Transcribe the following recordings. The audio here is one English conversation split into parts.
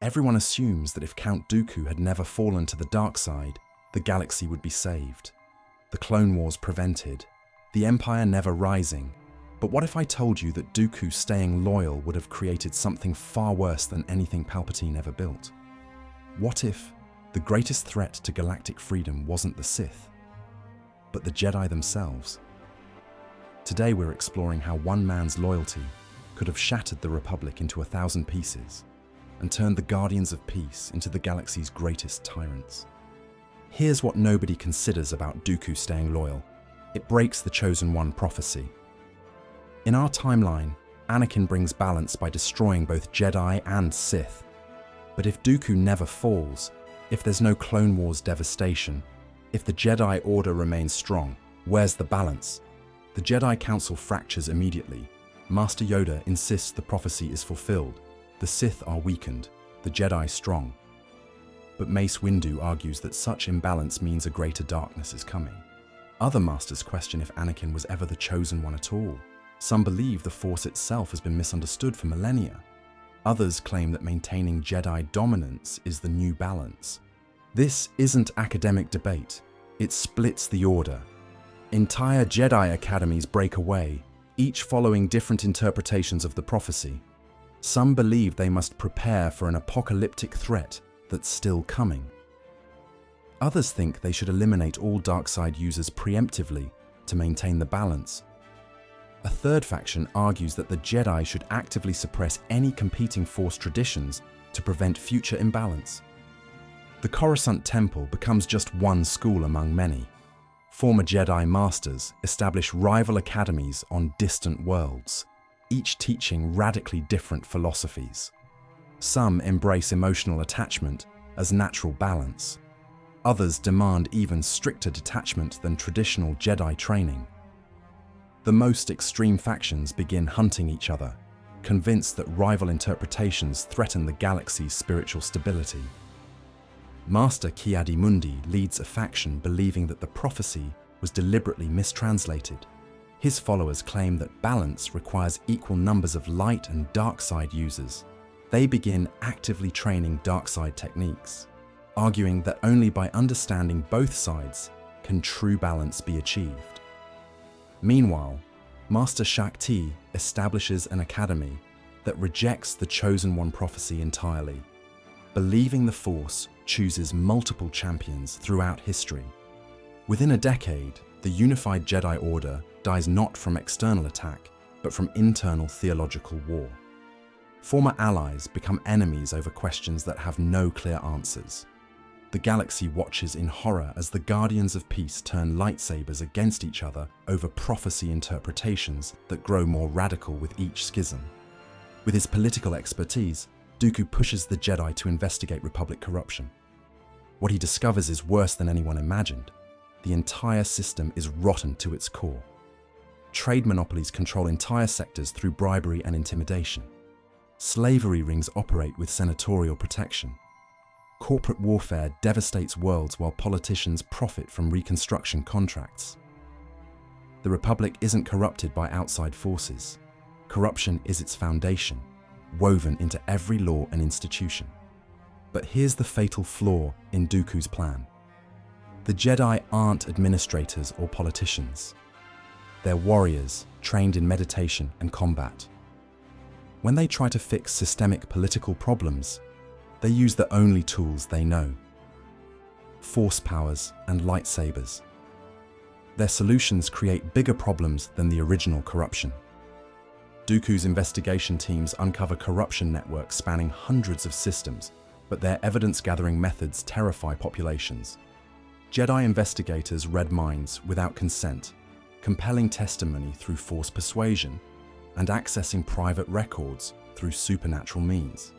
Everyone assumes that if Count Dooku had never fallen to the dark side, the galaxy would be saved, the Clone Wars prevented, the Empire never rising. But what if I told you that Dooku staying loyal would have created something far worse than anything Palpatine ever built? What if the greatest threat to galactic freedom wasn't the Sith, but the Jedi themselves? Today we're exploring how one man's loyalty could have shattered the Republic into 1,000 pieces and turned the Guardians of Peace into the galaxy's greatest tyrants. Here's what nobody considers about Dooku staying loyal. It breaks the Chosen One prophecy. In our timeline, Anakin brings balance by destroying both Jedi and Sith. But if Dooku never falls, if there's no Clone Wars devastation, if the Jedi Order remains strong, where's the balance? The Jedi Council fractures immediately. Master Yoda insists the prophecy is fulfilled. The Sith are weakened, the Jedi strong. But Mace Windu argues that such imbalance means a greater darkness is coming. Other masters question if Anakin was ever the Chosen One at all. Some believe the Force itself has been misunderstood for millennia. Others claim that maintaining Jedi dominance is the new balance. This isn't academic debate. It splits the Order. Entire Jedi academies break away, each following different interpretations of the prophecy. Some believe they must prepare for an apocalyptic threat that's still coming. Others think they should eliminate all dark-side users preemptively to maintain the balance. A third faction argues that the Jedi should actively suppress any competing Force traditions to prevent future imbalance. The Coruscant Temple becomes just one school among many. Former Jedi Masters establish rival academies on distant worlds, each teaching radically different philosophies. Some embrace emotional attachment as natural balance. Others demand even stricter detachment than traditional Jedi training. The most extreme factions begin hunting each other, convinced that rival interpretations threaten the galaxy's spiritual stability. Master Ki-Adi-Mundi leads a faction believing that the prophecy was deliberately mistranslated. His followers claim that balance requires equal numbers of light and dark side users. They begin actively training dark side techniques, arguing that only by understanding both sides can true balance be achieved. Meanwhile, Master Shakti establishes an academy that rejects the Chosen One prophecy entirely. Believing the Force chooses multiple champions throughout history. Within a decade, the unified Jedi Order dies not from external attack, but from internal theological war. Former allies become enemies over questions that have no clear answers. The galaxy watches in horror as the Guardians of Peace turn lightsabers against each other over prophecy interpretations that grow more radical with each schism. With his political expertise, Dooku pushes the Jedi to investigate Republic corruption. What he discovers is worse than anyone imagined. The entire system is rotten to its core. Trade monopolies control entire sectors through bribery and intimidation. Slavery rings operate with senatorial protection. Corporate warfare devastates worlds while politicians profit from reconstruction contracts. The Republic isn't corrupted by outside forces. Corruption is its foundation, woven into every law and institution. But here's the fatal flaw in Dooku's plan. The Jedi aren't administrators or politicians. They're warriors trained in meditation and combat. When they try to fix systemic political problems, they use the only tools they know: force powers and lightsabers. Their solutions create bigger problems than the original corruption. Dooku's investigation teams uncover corruption networks spanning hundreds of systems, but their evidence-gathering methods terrify populations. Jedi investigators read minds without consent, compelling testimony through force persuasion, and accessing private records through supernatural means.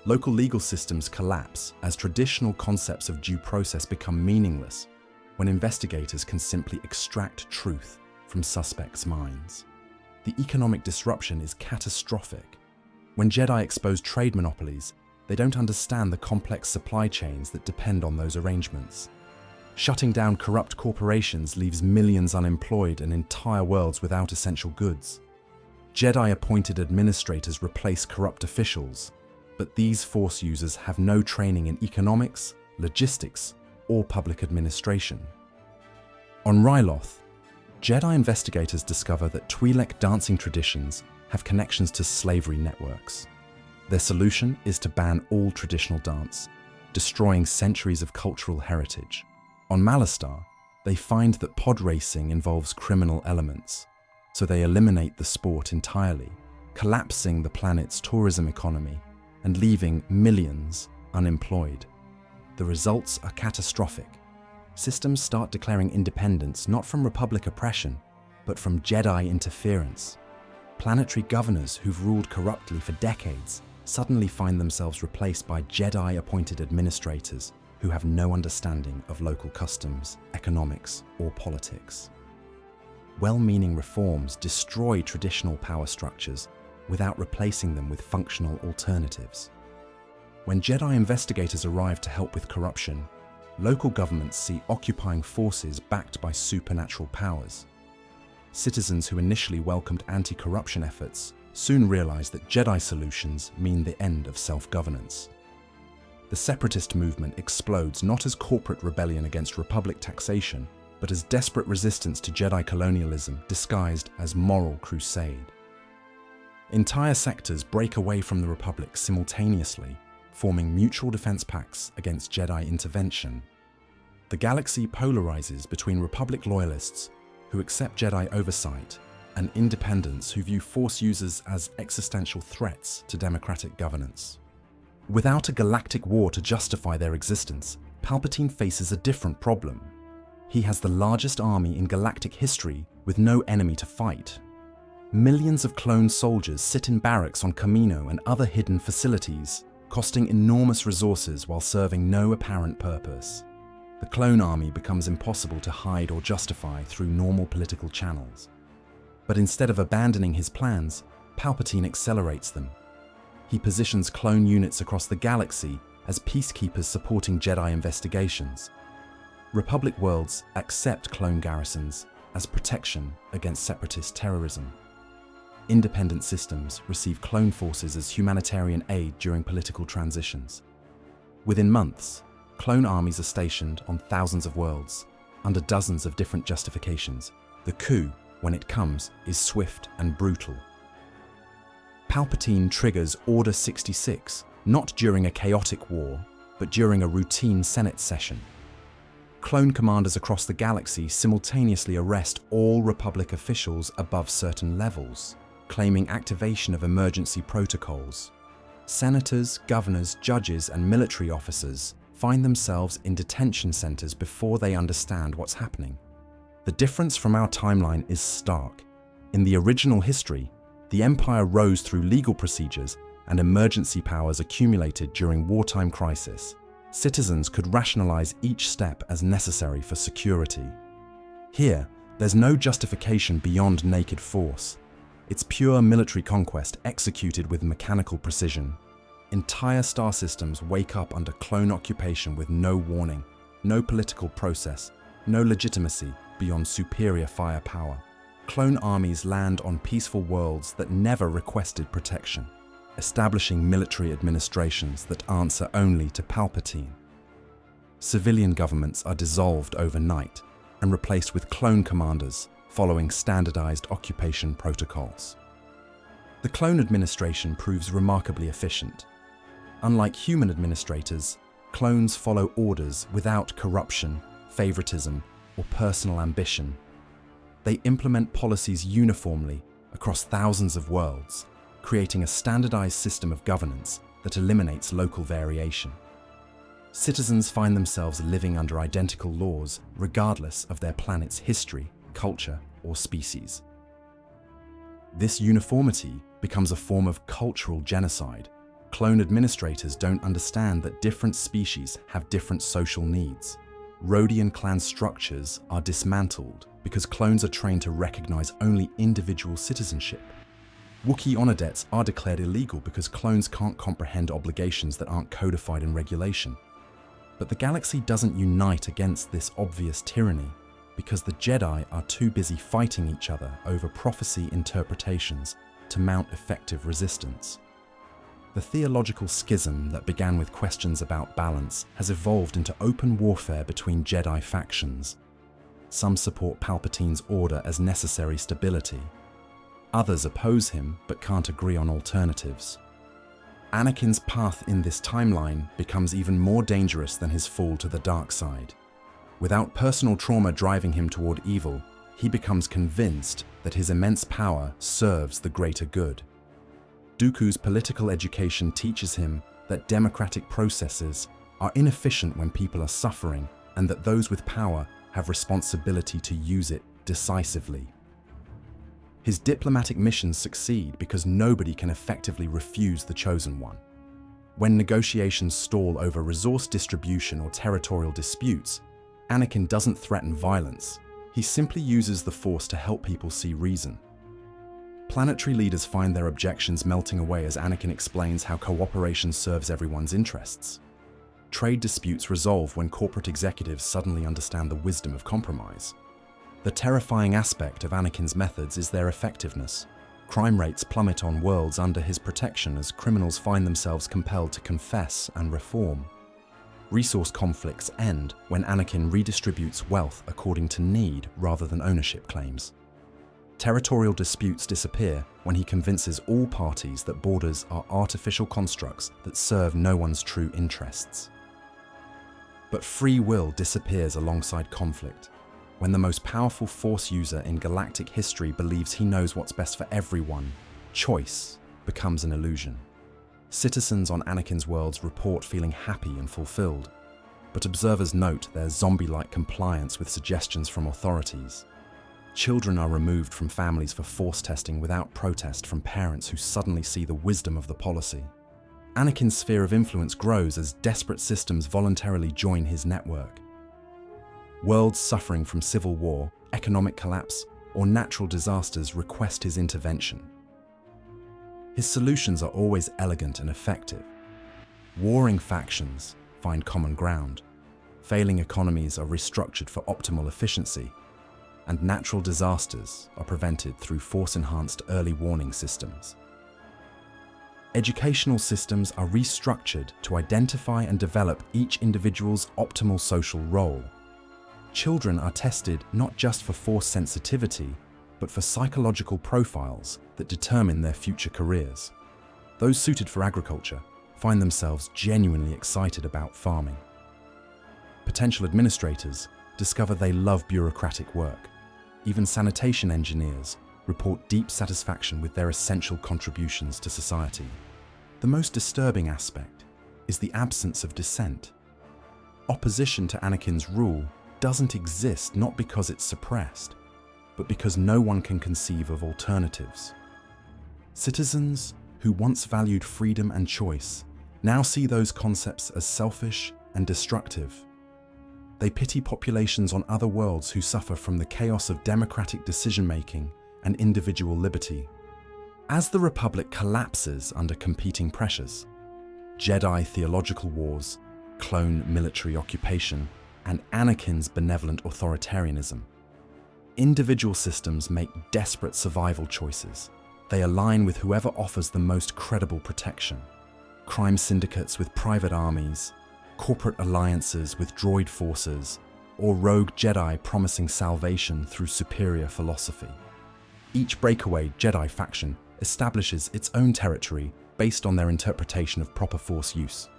Local legal systems collapse as traditional concepts of due process become meaningless when investigators can simply extract truth from suspects' minds. The economic disruption is catastrophic. When Jedi expose trade monopolies, they don't understand the complex supply chains that depend on those arrangements. Shutting down corrupt corporations leaves millions unemployed and entire worlds without essential goods. Jedi-appointed administrators replace corrupt officials. but these Force users have no training in economics, logistics, or public administration. On Ryloth, Jedi investigators discover that Twi'lek dancing traditions have connections to slavery networks. Their solution is to ban all traditional dance, destroying centuries of cultural heritage. On Malastare, they find that pod racing involves criminal elements, so they eliminate the sport entirely, collapsing the planet's tourism economy and leaving millions unemployed. The results are catastrophic. Systems start declaring independence not from Republic oppression, but from Jedi interference. Planetary governors who've ruled corruptly for decades suddenly find themselves replaced by Jedi-appointed administrators who have no understanding of local customs, economics, or politics. Well-meaning reforms destroy traditional power structures without replacing them with functional alternatives. When Jedi investigators arrive to help with corruption, local governments see occupying forces backed by supernatural powers. Citizens who initially welcomed anti-corruption efforts soon realize that Jedi solutions mean the end of self-governance. The separatist movement explodes not as corporate rebellion against Republic taxation, but as desperate resistance to Jedi colonialism disguised as moral crusade. Entire sectors break away from the Republic simultaneously, forming mutual defense pacts against Jedi intervention. The galaxy polarizes between Republic loyalists who accept Jedi oversight and independents who view Force users as existential threats to democratic governance. Without a galactic war to justify their existence, Palpatine faces a different problem. He has the largest army in galactic history with no enemy to fight. Millions of clone soldiers sit in barracks on Kamino and other hidden facilities, costing enormous resources while serving no apparent purpose. The clone army becomes impossible to hide or justify through normal political channels. But instead of abandoning his plans, Palpatine accelerates them. He positions clone units across the galaxy as peacekeepers supporting Jedi investigations. Republic worlds accept clone garrisons as protection against separatist terrorism. Independent systems receive clone forces as humanitarian aid during political transitions. Within months, clone armies are stationed on thousands of worlds, under dozens of different justifications. The coup, when it comes, is swift and brutal. Palpatine triggers Order 66, not during a chaotic war, but during a routine Senate session. Clone commanders across the galaxy simultaneously arrest all Republic officials above certain levels, claiming activation of emergency protocols. Senators, governors, judges, and military officers find themselves in detention centers before they understand what's happening. The difference from our timeline is stark. In the original history, the Empire rose through legal procedures and emergency powers accumulated during wartime crisis. Citizens could rationalize each step as necessary for security. Here, there's no justification beyond naked force. It's pure military conquest executed with mechanical precision. Entire star systems wake up under clone occupation with no warning, no political process, no legitimacy beyond superior firepower. Clone armies land on peaceful worlds that never requested protection, establishing military administrations that answer only to Palpatine. Civilian governments are dissolved overnight and replaced with clone commanders following standardized occupation protocols. The clone administration proves remarkably efficient. Unlike human administrators, clones follow orders without corruption, favoritism, or personal ambition. They implement policies uniformly across thousands of worlds, creating a standardized system of governance that eliminates local variation. Citizens find themselves living under identical laws regardless of their planet's history, culture, or species. This uniformity becomes a form of cultural genocide. Clone administrators don't understand that different species have different social needs. Rodian clan structures are dismantled because clones are trained to recognize only individual citizenship. Wookiee honor debts are declared illegal because clones can't comprehend obligations that aren't codified in regulation. But the galaxy doesn't unite against this obvious tyranny because the Jedi are too busy fighting each other over prophecy interpretations to mount effective resistance. The theological schism that began with questions about balance has evolved into open warfare between Jedi factions. Some support Palpatine's order as necessary stability. Others oppose him but can't agree on alternatives. Anakin's path in this timeline becomes even more dangerous than his fall to the dark side. Without personal trauma driving him toward evil, he becomes convinced that his immense power serves the greater good. Dooku's political education teaches him that democratic processes are inefficient when people are suffering, and that those with power have responsibility to use it decisively. His diplomatic missions succeed because nobody can effectively refuse the chosen one. When negotiations stall over resource distribution or territorial disputes, Anakin doesn't threaten violence. He simply uses the Force to help people see reason. Planetary leaders find their objections melting away as Anakin explains how cooperation serves everyone's interests. Trade disputes resolve when corporate executives suddenly understand the wisdom of compromise. The terrifying aspect of Anakin's methods is their effectiveness. Crime rates plummet on worlds under his protection as criminals find themselves compelled to confess and reform. Resource conflicts end when Anakin redistributes wealth according to need rather than ownership claims. Territorial disputes disappear when he convinces all parties that borders are artificial constructs that serve no one's true interests. But free will disappears alongside conflict. When the most powerful Force user in galactic history believes he knows what's best for everyone, choice becomes an illusion. Citizens on Anakin's worlds report feeling happy and fulfilled, but observers note their zombie-like compliance with suggestions from authorities. Children are removed from families for Force testing without protest from parents who suddenly see the wisdom of the policy. Anakin's sphere of influence grows as desperate systems voluntarily join his network. Worlds suffering from civil war, economic collapse, or natural disasters request his intervention. His solutions are always elegant and effective. Warring factions find common ground. Failing economies are restructured for optimal efficiency, and natural disasters are prevented through Force-enhanced early warning systems. Educational systems are restructured to identify and develop each individual's optimal social role. Children are tested not just for Force sensitivity, but for psychological profiles that determine their future careers. Those suited for agriculture find themselves genuinely excited about farming. Potential administrators discover they love bureaucratic work. Even sanitation engineers report deep satisfaction with their essential contributions to society. The most disturbing aspect is the absence of dissent. Opposition to Anakin's rule doesn't exist not because it's suppressed, but because no one can conceive of alternatives. Citizens who once valued freedom and choice now see those concepts as selfish and destructive. They pity populations on other worlds who suffer from the chaos of democratic decision-making and individual liberty. As the Republic collapses under competing pressures, Jedi theological wars, clone military occupation, and Anakin's benevolent authoritarianism, individual systems make desperate survival choices. They align with whoever offers the most credible protection. Crime syndicates with private armies, corporate alliances with droid forces, or rogue Jedi promising salvation through superior philosophy. Each breakaway Jedi faction establishes its own territory based on their interpretation of proper Force use.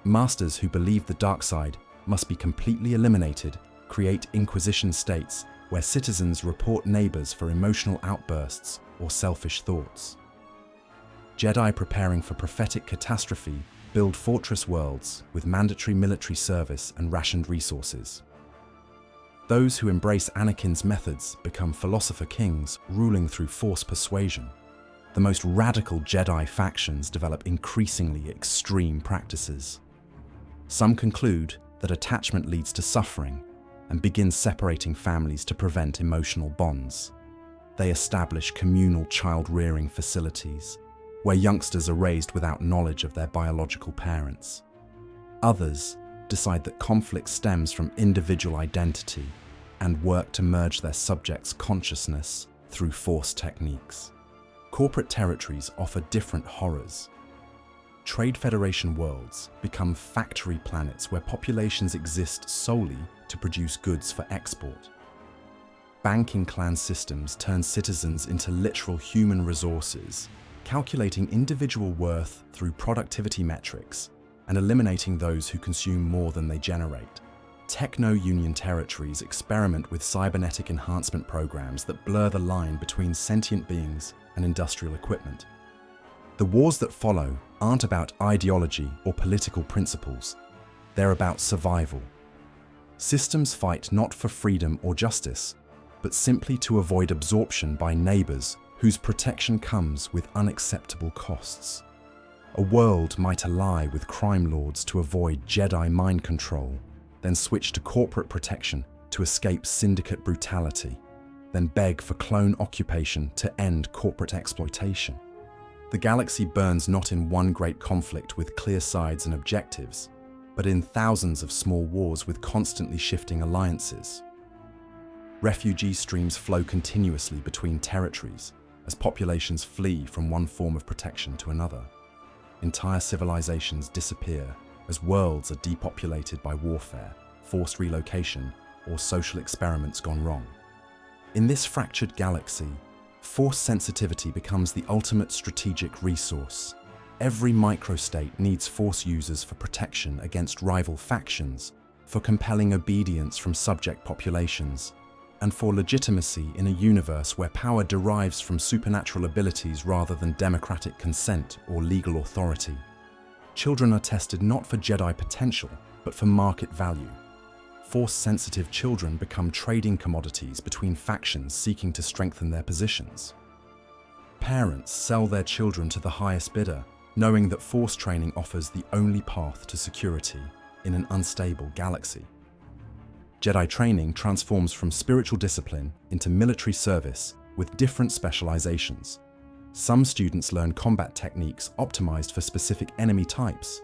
Masters who believe the dark side must be completely eliminated create Inquisition states where citizens report neighbors for emotional outbursts or selfish thoughts. Jedi preparing for prophetic catastrophe build fortress worlds with mandatory military service and rationed resources. Those who embrace Anakin's methods become philosopher kings ruling through Force persuasion. The most radical Jedi factions develop increasingly extreme practices. Some conclude that attachment leads to suffering and begin separating families to prevent emotional bonds. They establish communal child-rearing facilities where youngsters are raised without knowledge of their biological parents. Others decide that conflict stems from individual identity and work to merge their subjects' consciousness through Force techniques. Corporate territories offer different horrors. Trade Federation worlds become factory planets where populations exist solely to produce goods for export. Banking clan systems turn citizens into literal human resources, calculating individual worth through productivity metrics and eliminating those who consume more than they generate. Techno-Union territories experiment with cybernetic enhancement programs that blur the line between sentient beings and industrial equipment. The wars that follow aren't about ideology or political principles. They're about survival. Systems fight not for freedom or justice, but simply to avoid absorption by neighbors whose protection comes with unacceptable costs. A world might ally with crime lords to avoid Jedi mind control, then switch to corporate protection to escape syndicate brutality, then beg for clone occupation to end corporate exploitation. The galaxy burns not in one great conflict with clear sides and objectives, but in thousands of small wars with constantly shifting alliances. Refugee streams flow continuously between territories as populations flee from one form of protection to another. Entire civilizations disappear as worlds are depopulated by warfare, forced relocation, or social experiments gone wrong. In this fractured galaxy, Force sensitivity becomes the ultimate strategic resource. Every microstate needs Force users for protection against rival factions, for compelling obedience from subject populations, and for legitimacy in a universe where power derives from supernatural abilities rather than democratic consent or legal authority. Children are tested not for Jedi potential, but for market value. Force-sensitive children become trading commodities between factions seeking to strengthen their positions. Parents sell their children to the highest bidder, knowing that Force training offers the only path to security in an unstable galaxy. Jedi training transforms from spiritual discipline into military service with different specializations. Some students learn combat techniques optimized for specific enemy types.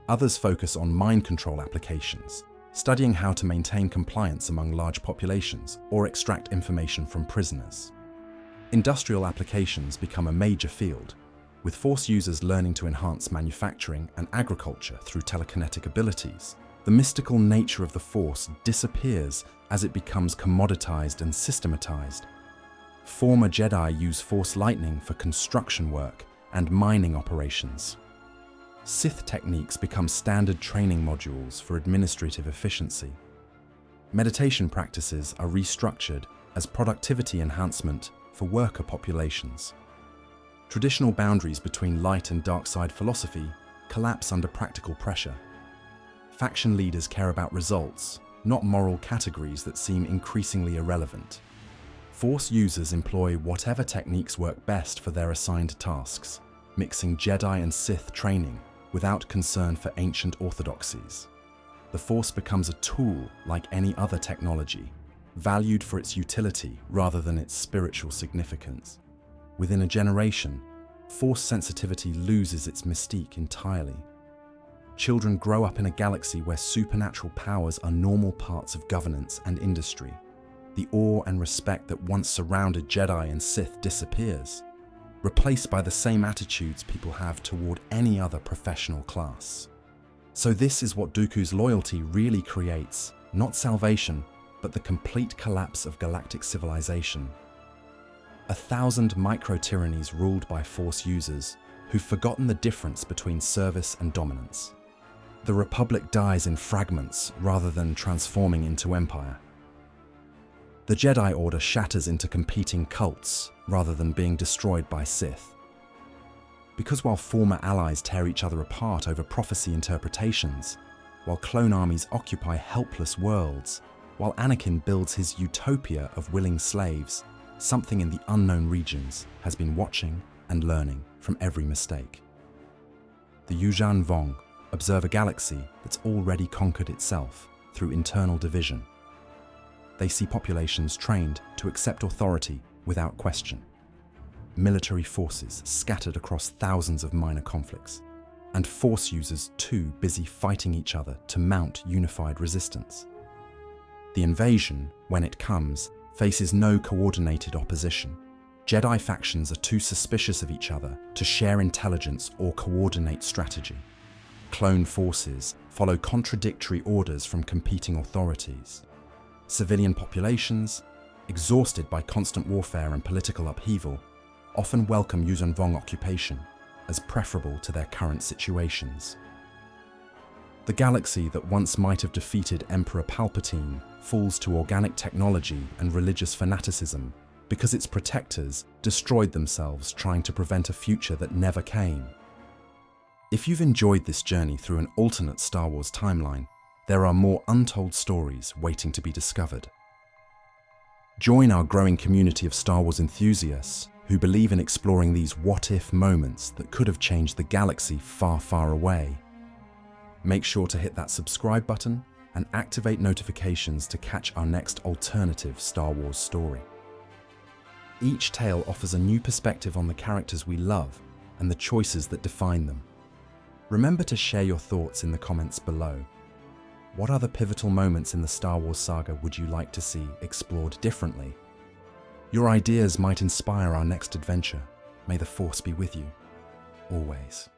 Others focus on mind control applications, studying how to maintain compliance among large populations or extract information from prisoners. Industrial applications become a major field, with Force users learning to enhance manufacturing and agriculture through telekinetic abilities. The mystical nature of the Force disappears as it becomes commoditized and systematized. Former Jedi use Force lightning for construction work and mining operations. Sith techniques become standard training modules for administrative efficiency. Meditation practices are restructured as productivity enhancement for worker populations. Traditional boundaries between light and dark side philosophy collapse under practical pressure. Faction leaders care about results, not moral categories that seem increasingly irrelevant. Force users employ whatever techniques work best for their assigned tasks, mixing Jedi and Sith training without concern for ancient orthodoxies. The Force becomes a tool like any other technology, valued for its utility rather than its spiritual significance. Within a generation, Force sensitivity loses its mystique entirely. Children grow up in a galaxy where supernatural powers are normal parts of governance and industry. The awe and respect that once surrounded Jedi and Sith disappears, replaced by the same attitudes people have toward any other professional class. So this is what Dooku's loyalty really creates, not salvation, but the complete collapse of galactic civilization. 1,000 micro-tyrannies ruled by Force users who've forgotten the difference between service and dominance. The Republic dies in fragments rather than transforming into empire. The Jedi Order shatters into competing cults rather than being destroyed by Sith. Because while former allies tear each other apart over prophecy interpretations, while clone armies occupy helpless worlds, while Anakin builds his utopia of willing slaves, something in the unknown regions has been watching and learning from every mistake. The Yuuzhan Vong observe a galaxy that's already conquered itself through internal division. They see populations trained to accept authority without question. Military forces scattered across thousands of minor conflicts, and Force users too busy fighting each other to mount unified resistance. The invasion, when it comes, faces no coordinated opposition. Jedi factions are too suspicious of each other to share intelligence or coordinate strategy. Clone forces follow contradictory orders from competing authorities. Civilian populations, exhausted by constant warfare and political upheaval, often welcome Yuuzhan Vong occupation as preferable to their current situations. The galaxy that once might have defeated Emperor Palpatine falls to organic technology and religious fanaticism because its protectors destroyed themselves trying to prevent a future that never came. If you've enjoyed this journey through an alternate Star Wars timeline, there are more untold stories waiting to be discovered. Join our growing community of Star Wars enthusiasts who believe in exploring these what-if moments that could have changed the galaxy far, far away. Make sure to hit that subscribe button and activate notifications to catch our next alternative Star Wars story. Each tale offers a new perspective on the characters we love and the choices that define them. Remember to share your thoughts in the comments below. What other pivotal moments in the Star Wars saga would you like to see explored differently? Your ideas might inspire our next adventure. May the Force be with you, always.